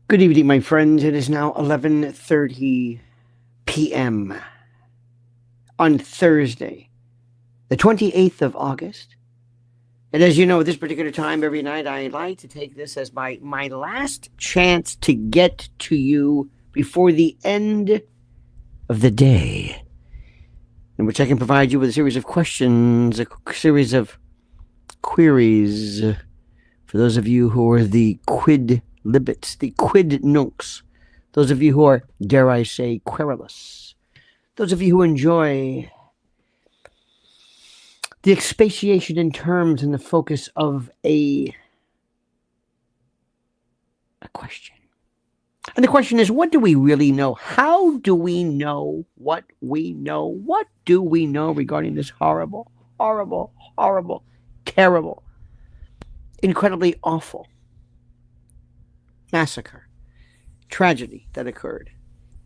Good evening, my friends. It is now 11:30 p.m. on Thursday, the 28th of August. And as you know, at this particular time every night, I like to take this as my last chance to get to you before the end of the day, in which I can provide you with a series of questions, a series of queries for those of you who are the quid libets, the quid nuncs, those of you who are, dare I say, querulous, those of you who enjoy the expatiation in terms and the focus of a question. And the question is, what do we really know? How do we know what we know? What do we know regarding this horrible, horrible, horrible, terrible, incredibly awful massacre, tragedy that occurred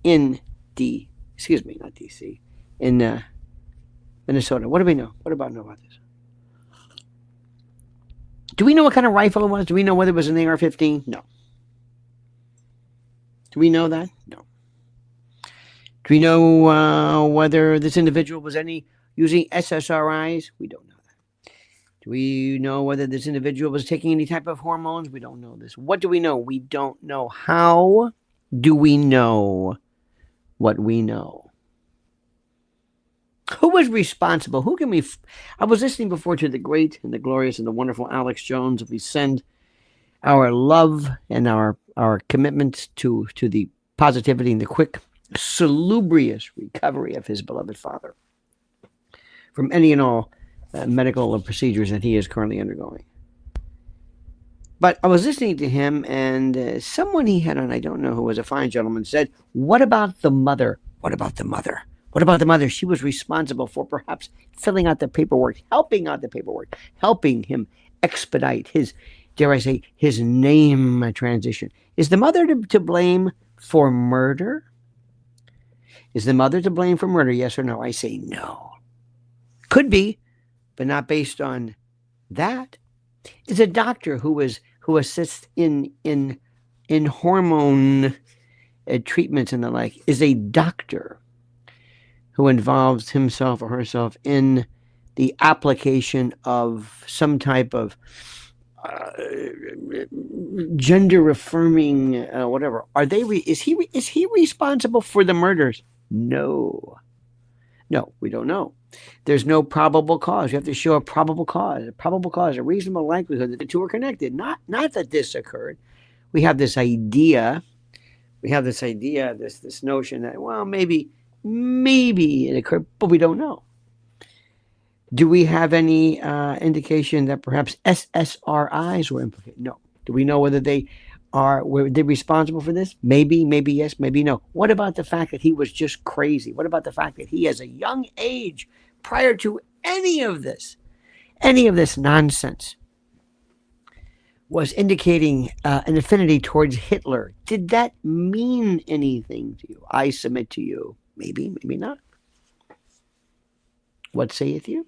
in not DC, in Minnesota? What do we know? What about this? Do we know what kind of rifle it was? Do we know whether it was an AR-15? No. Do we know that? No. Do we know whether this individual was using SSRIs? We don't know that. Do we know whether this individual was taking any type of hormones? We don't know this. What do we know? We don't know. How do we know what we know? Who was responsible? Who can we... I was listening before to the great and the glorious and the wonderful Alex Jones. We send our love and our commitment to the positivity and the quick, salubrious recovery of his beloved father from any and all medical procedures that he is currently undergoing. But I was listening to him, and someone he had on, I don't know who, was a fine gentleman, said, what about the mother? What about the mother? What about the mother? She was responsible for perhaps filling out the paperwork, helping out the paperwork, helping him expedite his, dare I say, his name transition. Is the mother to blame for murder? Is the mother to blame for murder? Yes or no? I say no. Could be, but not based on that. Is a doctor who assists in hormone treatments and the like, is a doctor who involves himself or herself in the application of some type of gender affirming whatever. Is he responsible for the murders? No, we don't know. There's no probable cause. You have to show a probable cause, a reasonable likelihood that the two are connected. Not that this occurred. We have this idea. This notion that, well, maybe it occurred, but we don't know. Do we have any indication that perhaps SSRIs were implicated? No. Do we know were they responsible for this? Maybe yes, maybe no. What about the fact that he was just crazy? What about the fact that he, as a young age, prior to any of this nonsense, was indicating an affinity towards Hitler? Did that mean anything to you? I submit to you, maybe not. What saith you?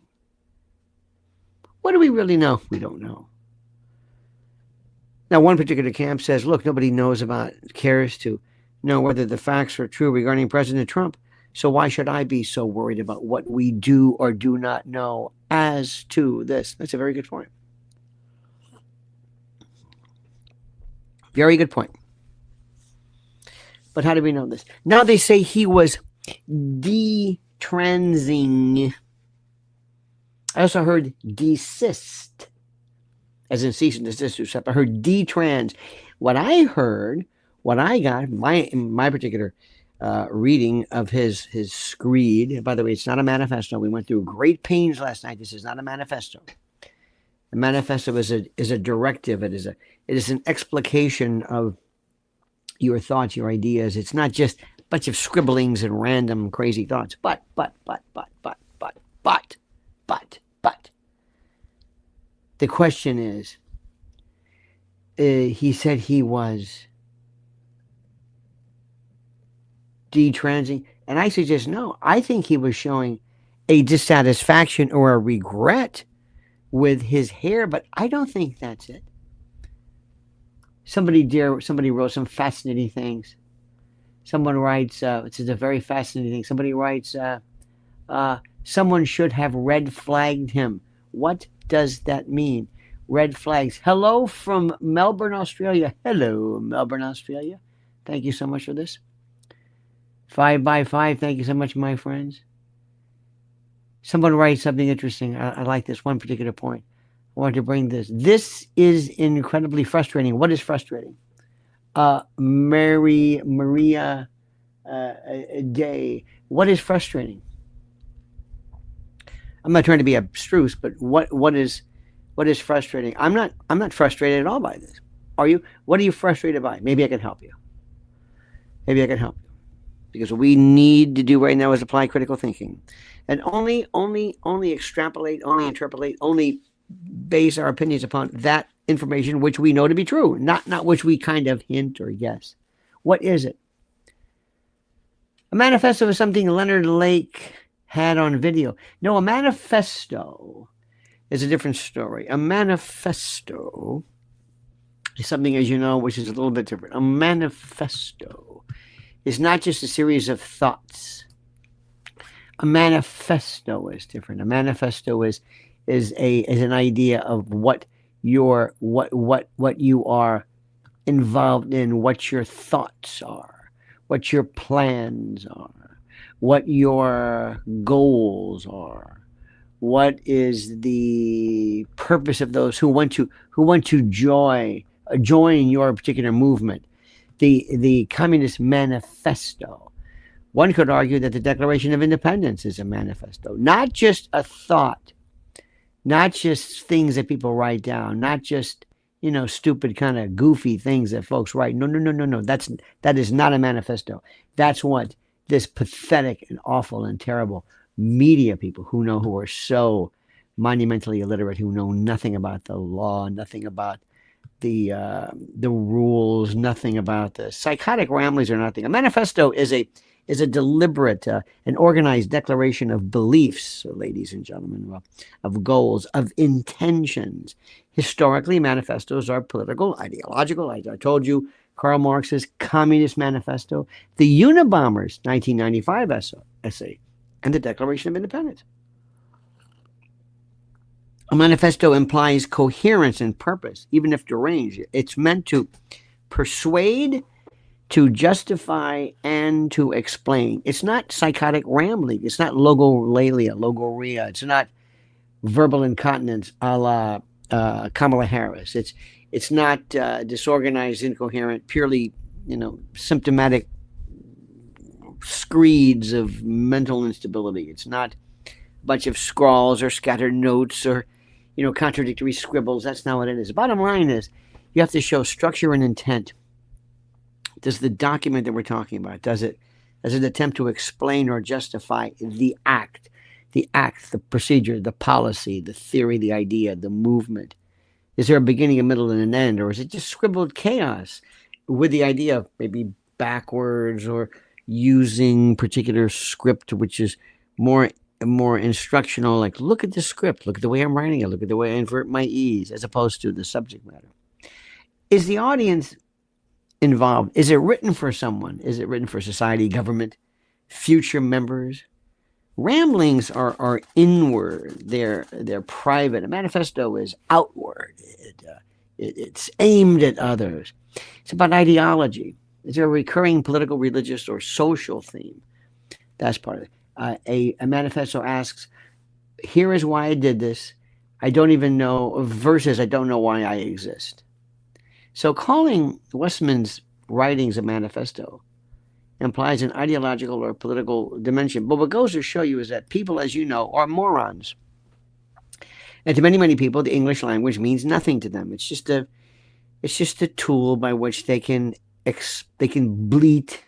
What do we really know? We don't know. Now, one particular camp says, look, nobody cares to know whether the facts are true regarding President Trump. So why should I be so worried about what we do or do not know as to this? That's a very good point. Very good point. But how do we know this? Now they say he was detransing. I also heard desist, as in cease and desist. Except I heard detrans. What I got, my particular reading of his screed. By the way, it's not a manifesto. We went through great pains last night. This is not a manifesto. A manifesto is a directive. It is an explication of your thoughts, your ideas. It's not just a bunch of scribblings and random crazy thoughts. But. The question is, he said he was detransing, and I suggest no. I think he was showing a dissatisfaction or a regret with his hair, but I don't think that's it. somebody wrote some fascinating things. Someone writes, it's a very fascinating thing. Somebody writes, someone should have red flagged him. What does that mean? Red flags. Hello from Melbourne, Australia. Hello, Melbourne, Australia. Thank you so much for this. 5x5. Thank you so much, my friends. Someone writes something interesting. I like this one particular point. I want to bring this. This is incredibly frustrating. What is frustrating? Maria Day. What is frustrating? I'm not trying to be abstruse, but what is frustrating? I'm not frustrated at all by this. Are you? What are you frustrated by? Maybe I can help you. Maybe I can help you. Because what we need to do right now is apply critical thinking. And only extrapolate, only interpolate, only base our opinions upon that information which we know to be true, not which we kind of hint or guess. What is it? A manifesto is something Leonard Lake had on video. No, a manifesto is a different story. A manifesto is something, as you know, which is a little bit different. A manifesto is not just a series of thoughts. A manifesto is different. A manifesto is an idea of what you are involved in, what your thoughts are, what your plans are, what your goals are, what is the purpose of those who want to join your particular movement. The Communist Manifesto. One could argue that the Declaration of Independence is a manifesto, not just a thought, not just things that people write down, not just, stupid kind of goofy things that folks write. No. That is not a manifesto. That's what this pathetic and awful and terrible media people who are so monumentally illiterate, who know nothing about the law, nothing about the rules, nothing about the psychotic ramblings or nothing. A manifesto is a deliberate and organized declaration of beliefs, ladies and gentlemen, of goals, of intentions. Historically, manifestos are political, ideological. I told you Karl Marx's Communist Manifesto, the Unabomber's 1995 essay, and the Declaration of Independence. A manifesto implies coherence and purpose, even if deranged. It's meant to persuade, to justify, and to explain. It's not psychotic rambling. It's not logoria. It's not verbal incontinence a la Kamala Harris. It's not disorganized, incoherent, purely symptomatic screeds of mental instability. It's not a bunch of scrawls or scattered notes or contradictory scribbles. That's not what it is. The bottom line is you have to show structure and intent. Does the document that we're talking about, does it attempt to explain or justify the act, the procedure, the policy, the theory, the idea, the movement? Is there a beginning, a middle, and an end? Or is it just scribbled chaos with the idea of maybe backwards or using particular script, which is more instructional, like look at the script, look at the way I'm writing it, look at the way I invert my E's, as opposed to the subject matter? Is the audience involved? Is it written for someone? Is it written for society, government, future members? Ramblings are inward. They're private. A manifesto is outward. It's aimed at others. It's about ideology. Is there a recurring political, religious, or social theme? That's part of it. A manifesto asks, here is why I did this. I don't even know, versus I don't know why I exist. So calling Westman's writings a manifesto implies an ideological or political dimension. But what goes to show you is that people, as you know, are morons. And to many, many people, the English language means nothing to them. It's just a tool by which they can bleat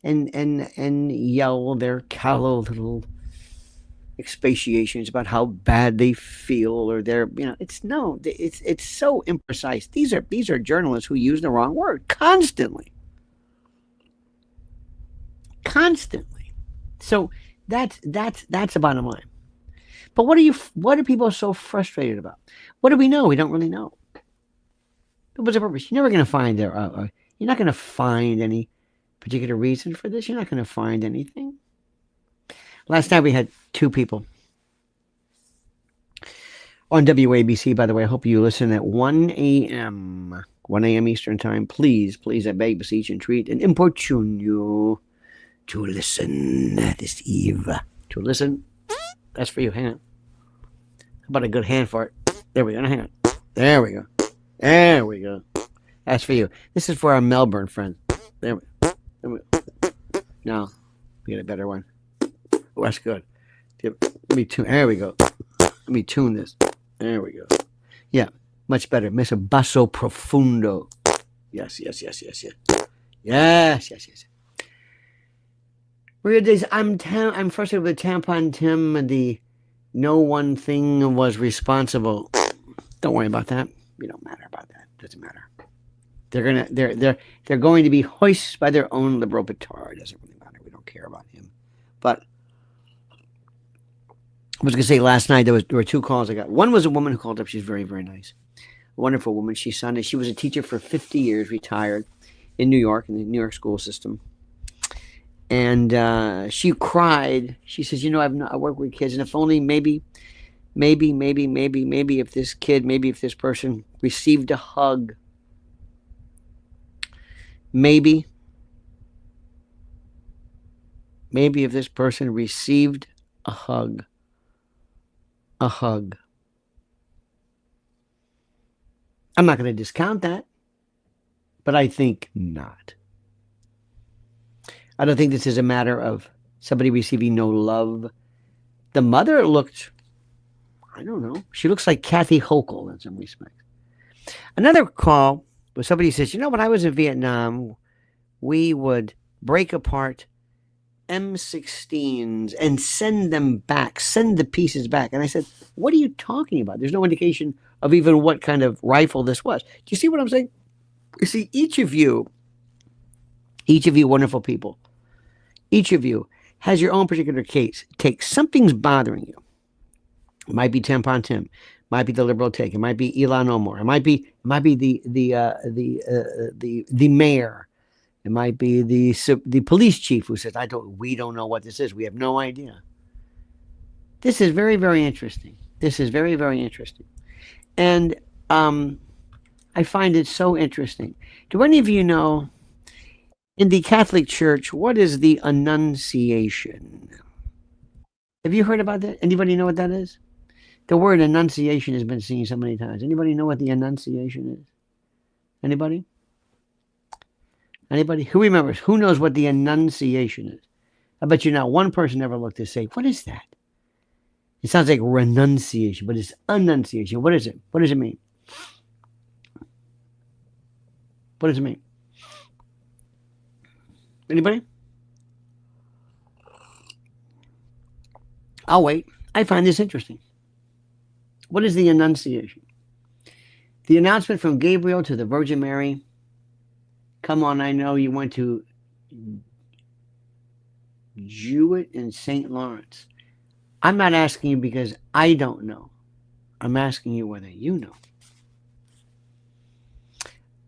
and yell their callow little expatiations about how bad they feel, or it's so imprecise. These are journalists who use the wrong word constantly. So that's the bottom line. But what are people so frustrated about? What do we know? We don't really know. What's the purpose? You're never going to find there. You're not going to find any particular reason for this. You're not going to find anything. Last night we had two people on WABC, by the way. I hope you listen at 1 a.m. 1 a.m. Eastern Time. Please, I beg, beseech, entreat, and importune you to listen this eve. To listen. That's for you. Hang on. How about a good hand for it? There we go. Hang on. There we go. There we go. That's for you. This is for our Melbourne friends. There we go. Now, we get a better one. Oh, that's good. Let me tune. There we go. Let me tune this. There we go. Yeah, much better. Mr. Basso Profundo. Yes. Yes. I'm frustrated with Tampon Tim and the no one thing was responsible. Don't worry about that. We don't matter about that. Doesn't matter. They're going to be hoisted by their own liberal petard. Doesn't really matter. We don't care about him. But I was going to say last night there were two calls I got. One was a woman who called up. She's very, very nice. A wonderful woman. She was a teacher for 50 years, retired in New York, in the New York school system. And she cried. She says, I work with kids, and if only maybe if this person received a hug, maybe if this person received a hug. I'm not going to discount that, but I think not. I don't think this is a matter of somebody receiving no love. The mother looked, I don't know, she looks like Kathy Hochul in some respects. Another call was somebody says, when I was in Vietnam, we would break apart M16s and send them back, send the pieces back. And I said, what are you talking about? There's no indication of even what kind of rifle this was. Do you see what I'm saying? You see, each of you wonderful people, each of you has your own particular case. Something's bothering you. It might be Tampon Tim, might be the liberal take, it might be Elon Omar, it might be the mayor, it might be the police chief who says, we don't know what this is. We have no idea. This is very, very interesting. And I find it so interesting. Do any of you know, in the Catholic Church, what is the Annunciation? Have you heard about that? Anybody know what that is? The word Annunciation has been seen so many times. Anybody know what the Annunciation is? Anybody? Who remembers? Who knows what the Annunciation is? I bet you not one person ever looked to say, what is that? It sounds like renunciation, but it's Annunciation. What is it? What does it mean? What does it mean? Anybody? I'll wait. I find this interesting. What is the Annunciation? The announcement from Gabriel to the Virgin Mary. Come on, I know you went to Jewett and St. Lawrence. I'm not asking you because I don't know. I'm asking you whether you know.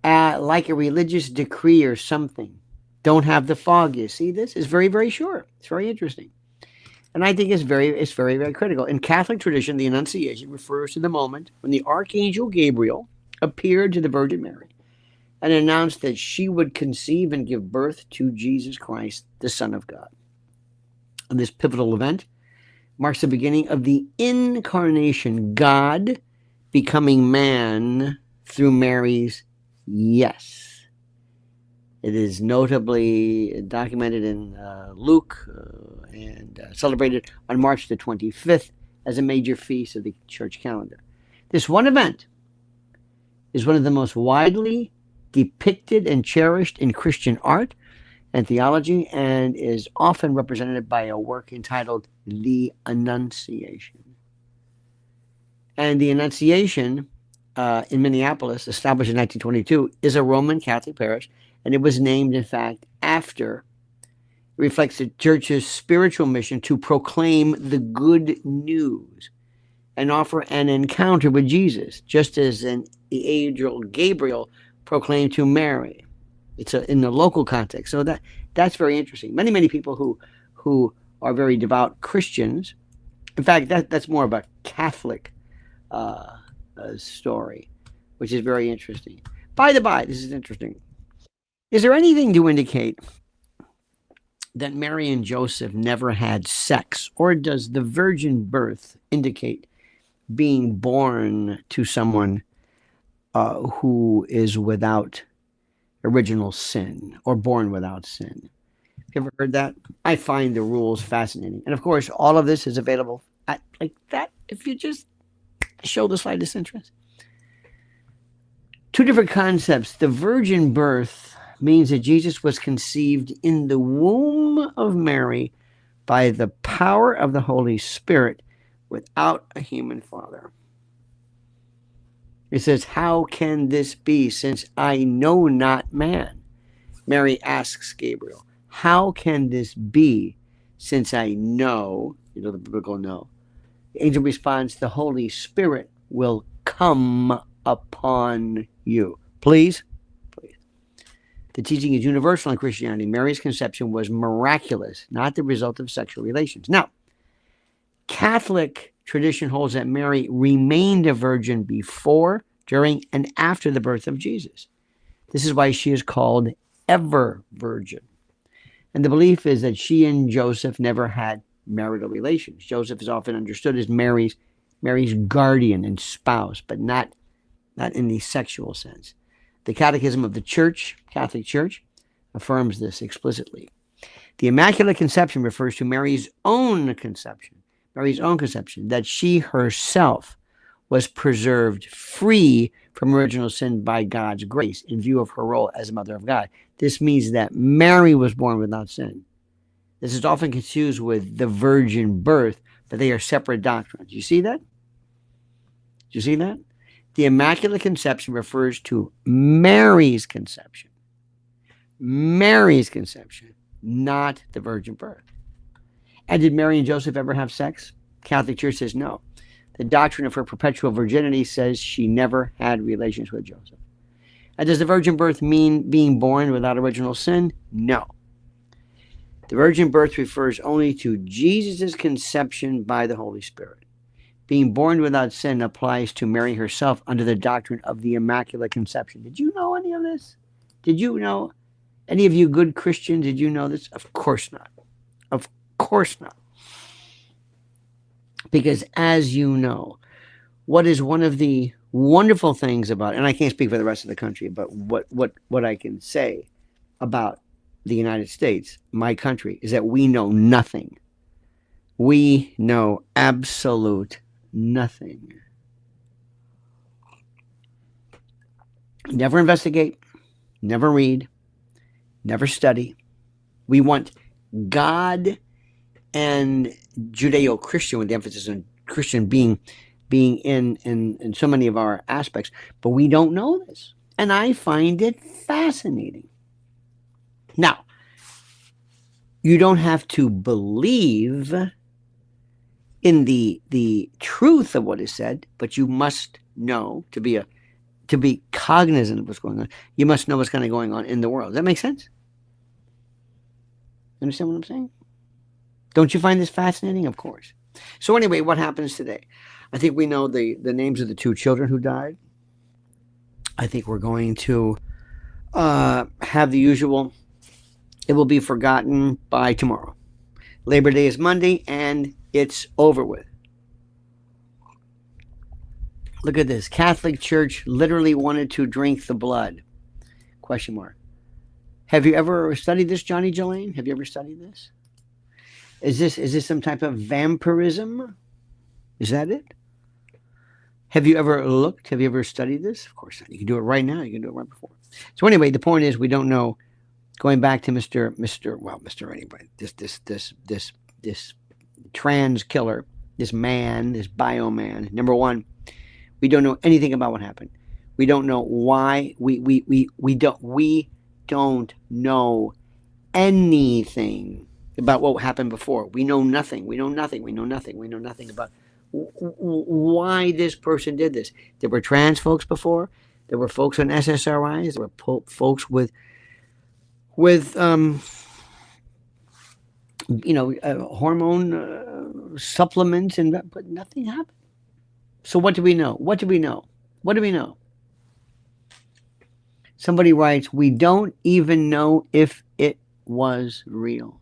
Like a religious decree or something. Don't have the fog. You see this? It's very, very short. It's very interesting. And I think it's very, very critical. In Catholic tradition, the Annunciation refers to the moment when the Archangel Gabriel appeared to the Virgin Mary and announced that she would conceive and give birth to Jesus Christ, the Son of God. And this pivotal event marks the beginning of the incarnation, God becoming man through Mary's yes. It is notably documented in Luke and celebrated on March the 25th as a major feast of the church calendar. This one event is one of the most widely depicted and cherished in Christian art and theology, and is often represented by a work entitled The Annunciation. And the Annunciation in Minneapolis, established in 1922, is a Roman Catholic parish, and it was named, in fact, after. It reflects the church's spiritual mission to proclaim the good news. and offer an encounter with Jesus, just as the angel Gabriel proclaimed to Mary. It's in the local context. So that's very interesting. Many people who are very devout Christians. In fact, that's more of a Catholic story, which is very interesting. By the by, this is interesting. Is there anything to indicate that Mary and Joseph never had sex, or does the virgin birth indicate being born to someone who is without original sin, or born without sin? Have you ever heard that? I find the rules fascinating. And of course, all of this is available at like that if you just show the slightest interest. Two different concepts. The virgin birth means that Jesus was conceived in the womb of Mary by the power of the Holy Spirit without a human father. It says, "How can this be, since I know not man?" Mary asks Gabriel, "How can this be, since I know," the biblical know. The angel responds, "The Holy Spirit will come upon you." Please. The teaching is universal in Christianity. Mary's conception was miraculous, not the result of sexual relations. Now, Catholic tradition holds that Mary remained a virgin before, during, and after the birth of Jesus. This is why she is called ever virgin. And the belief is that she and Joseph never had marital relations. Joseph is often understood as Mary's guardian and spouse, but not in the sexual sense. The Catechism of the Church, Catholic Church, affirms this explicitly. The Immaculate Conception refers to Mary's own conception, that she herself was preserved free from original sin by God's grace in view of her role as a mother of God. This means that Mary was born without sin. This is often confused with the virgin birth, but they are separate doctrines. You see that? Do you see that? The Immaculate Conception refers to Mary's conception. Mary's conception, not the virgin birth. And did Mary and Joseph ever have sex? Catholic Church says no. The doctrine of her perpetual virginity says she never had relations with Joseph. And does the virgin birth mean being born without original sin? No. The virgin birth refers only to Jesus' conception by the Holy Spirit. Being born without sin applies to Mary herself under the doctrine of the Immaculate Conception. Did you know any of this? Did you know? Any of you good Christians, did you know this? Of course not. Of course not. Because as you know, what is one of the wonderful things about, and I can't speak for the rest of the country, but what I can say about the United States, my country, is that we know nothing. We know absolute nothing. Never investigate, never read, never study. We want God and Judeo-Christian, with the emphasis on Christian being in so many of our aspects, but we don't know this. And I find it fascinating. Now, you don't have to believe in the truth of what is said, but you must know, to be cognizant of what's going on. You must know what's kind of going on in the world. Does that make sense? Understand what I'm saying? Don't you find this fascinating? Of course. So anyway, what happens today? I think we know the names of the two children who died. I think we're going to have the usual. It will be forgotten by tomorrow. Labor Day is Monday, and it's over with. Look at this. Catholic Church literally wanted to drink the blood. Question mark. Have you ever studied this, Johnny Jolene? Have you ever studied this? Is this some type of vampirism? Is that it? Have you ever looked? Have you ever studied this? Of course not. You can do it right now. You can do it right before. So anyway, the point is we don't know. Going back to Mr. Anybody, this trans killer, this man, this bio man. Number one, we don't know anything about what happened. We don't know why. We don't know anything about what happened before. We know nothing. We know nothing. We know nothing. We know nothing about why this person did this. There were trans folks before. There were folks on SSRIs. There were folks with hormone supplements, but nothing happened. So what do we know? What do we know? What do we know? Somebody writes, we don't even know if it was real.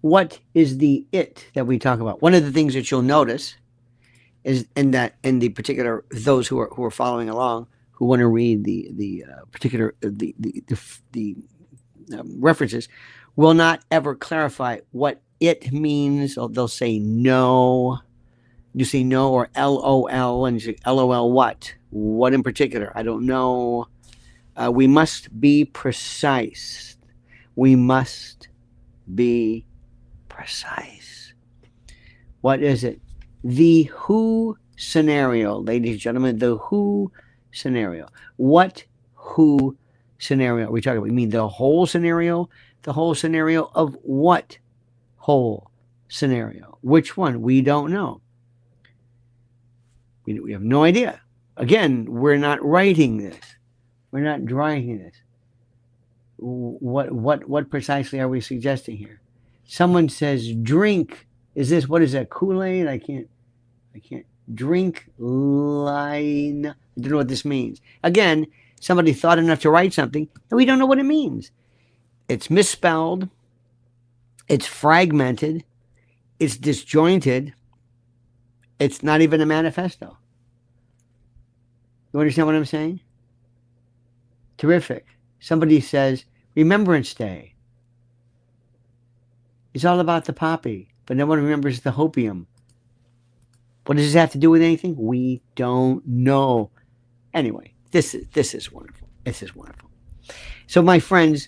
What is the it that we talk about? One of the things that you'll notice is in the particular, those who are following along, who want to read the particular references, will not ever clarify what it means. They'll say no. You say no or LOL, and you say LOL what? What in particular? I don't know. We must be precise. We must be precise. What is it? The who scenario, ladies and gentlemen, the who scenario. What who scenario are we talking about? We mean the whole scenario? The whole scenario of what whole scenario? Which one? We don't know. We have no idea. Again, we're not writing this. We're not writing this. What precisely are we suggesting here? Someone says drink. What is that? Kool-Aid? I can't drink line. I don't know what this means. Again, somebody thought enough to write something, and we don't know what it means. It's misspelled. It's fragmented. It's disjointed. It's not even a manifesto. You understand what I'm saying? Terrific. Somebody says, Remembrance Day. It's all about the poppy, but no one remembers the hopium. What does this have to do with anything? We don't know. Anyway, this is wonderful. This is wonderful. So, my friends,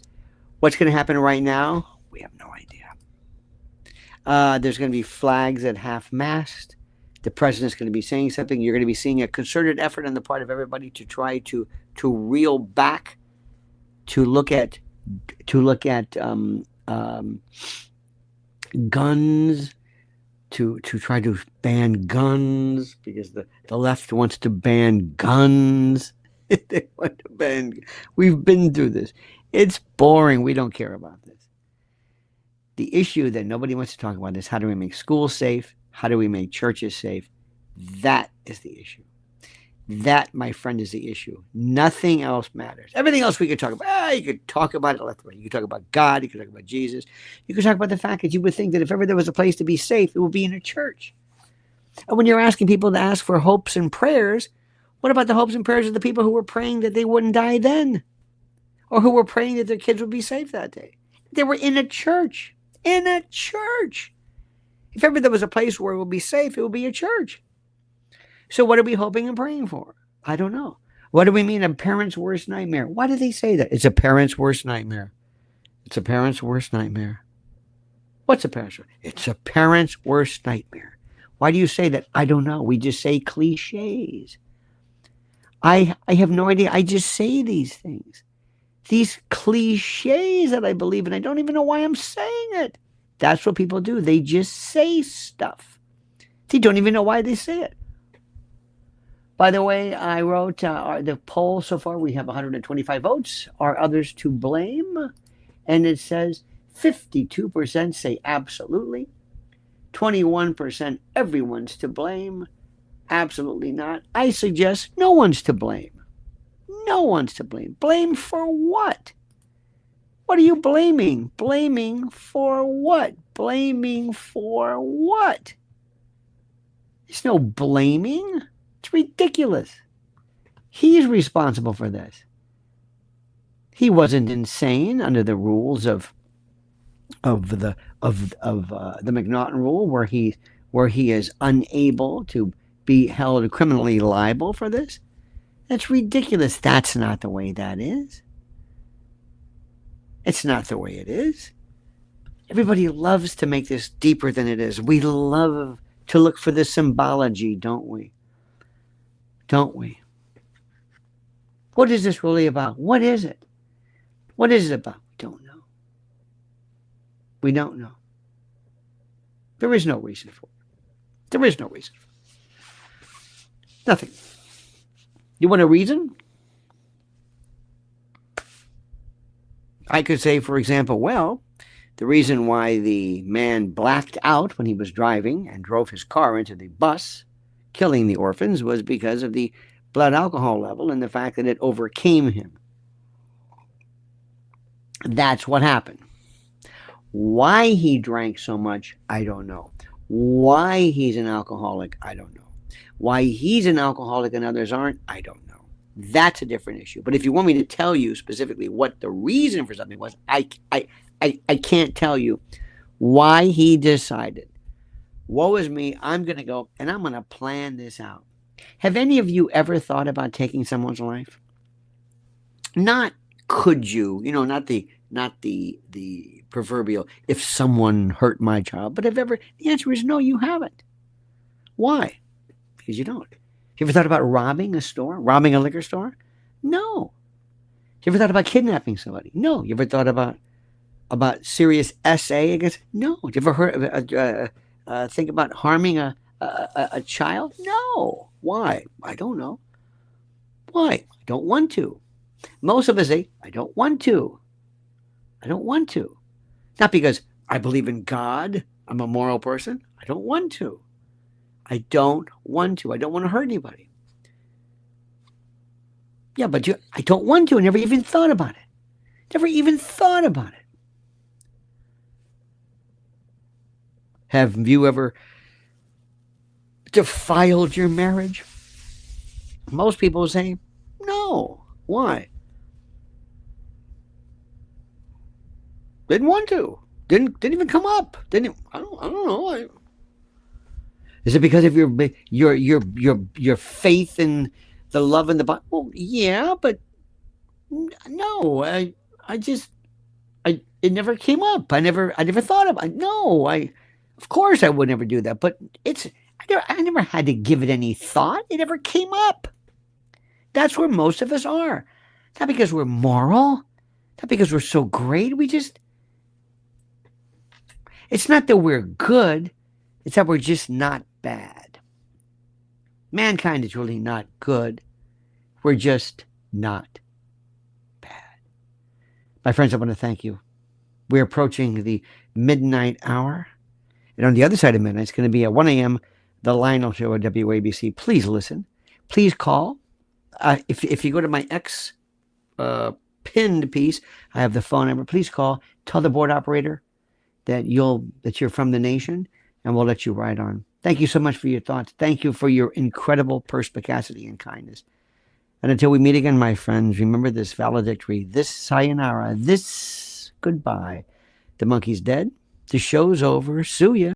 what's going to happen right now? We have no idea. There's going to be flags at half-mast. The president's going to be saying something. You're going to be seeing a concerted effort on the part of everybody to try to reel back, to look at guns, to try to ban guns, because the left wants to ban guns. They want to ban. We've been through this. It's boring. We don't care about this. The issue that nobody wants to talk about is how do we make schools safe? How do we make churches safe? That is the issue. That, my friend, is the issue. Nothing else matters. Everything else we could talk about. You could talk about it left and right. You could talk about God. You could talk about Jesus. You could talk about the fact that you would think that if ever there was a place to be safe, it would be in a church. And when you're asking people to ask for hopes and prayers, what about the hopes and prayers of the people who were praying that they wouldn't die then? Or who were praying that their kids would be safe that day? They were in a church. In a church. If ever there was a place where it would be safe, it would be a church. So what are we hoping and praying for? I don't know. What do we mean a parent's worst nightmare? Why do they say that? It's a parent's worst nightmare. It's a parent's worst nightmare. What's a parent's worst? It's a parent's worst nightmare. Why do you say that? I don't know. We just say cliches. I have no idea. I just say these things. These cliches that I believe in. I don't even know why I'm saying it. That's what people do. They just say stuff. They don't even know why they say it. By the way, I wrote the poll so far. We have 125 votes. Are others to blame? And it says 52% say absolutely. 21% everyone's to blame. Absolutely not. I suggest no one's to blame. No one's to blame. Blame for what? What are you blaming? Blaming for what? Blaming for what? There's no blaming. It's ridiculous. He's responsible for this. He wasn't insane under the rules of the McNaughton rule, where he is unable to be held criminally liable for this. That's ridiculous. That's not the way that is. It's not the way it is. Everybody loves to make this deeper than it is. We love to look for the symbology, don't we? Don't we? What is this really about? What is it? What is it about? We don't know. We don't know. There is no reason for it. There is no reason. Nothing. You want a reason? I could say, for example, well, the reason why the man blacked out when he was driving and drove his car into the bus, killing the orphans, was because of the blood alcohol level and the fact that it overcame him. That's what happened. Why he drank so much, I don't know. Why he's an alcoholic, I don't know. Why he's an alcoholic and others aren't, I don't know. That's a different issue. But if you want me to tell you specifically what the reason for something was, I can't tell you why he decided, woe is me, I'm going to go and I'm going to plan this out. Have any of you ever thought about taking someone's life? Not could you, not the proverbial, if someone hurt my child, but have ever, the answer is no, you haven't. Why? Because you don't. You ever thought about robbing a store, robbing a liquor store? No. You ever thought about kidnapping somebody? No. You ever thought about serious SA against? No. You ever think about harming a child? No. Why? I don't know. Why? I don't want to. Most of us say, I don't want to. I don't want to. Not because I believe in God, I'm a moral person. I don't want to. I don't want to. I don't want to hurt anybody. Yeah, but I don't want to. I never even thought about it. Never even thought about it. Have you ever defiled your marriage? Most people say, no. Why? Didn't want to. Didn't even come up. I don't know. Is it because of your faith in the love in the Bible? Well, yeah, but no. It never came up. I never thought about it. No, of course I would never do that. But I never had to give it any thought. It never came up. That's where most of us are. Not because we're moral. Not because we're so great. It's not that we're good. It's that we're just not bad. Mankind is really not good. We're just not bad. My friends, I want to thank you. We're approaching the midnight hour. And on the other side of midnight, it's going to be at 1 a.m., the Lionel Show at WABC. Please listen. Please call. If you go to my X pinned piece, I have the phone number. Please call. Tell the board operator that you're from the nation, and we'll let you ride on. Thank you so much for your thoughts. Thank you for your incredible perspicacity and kindness. And until we meet again, my friends, remember this valedictory, this sayonara, this goodbye. The monkey's dead. The show's over. Sue ya.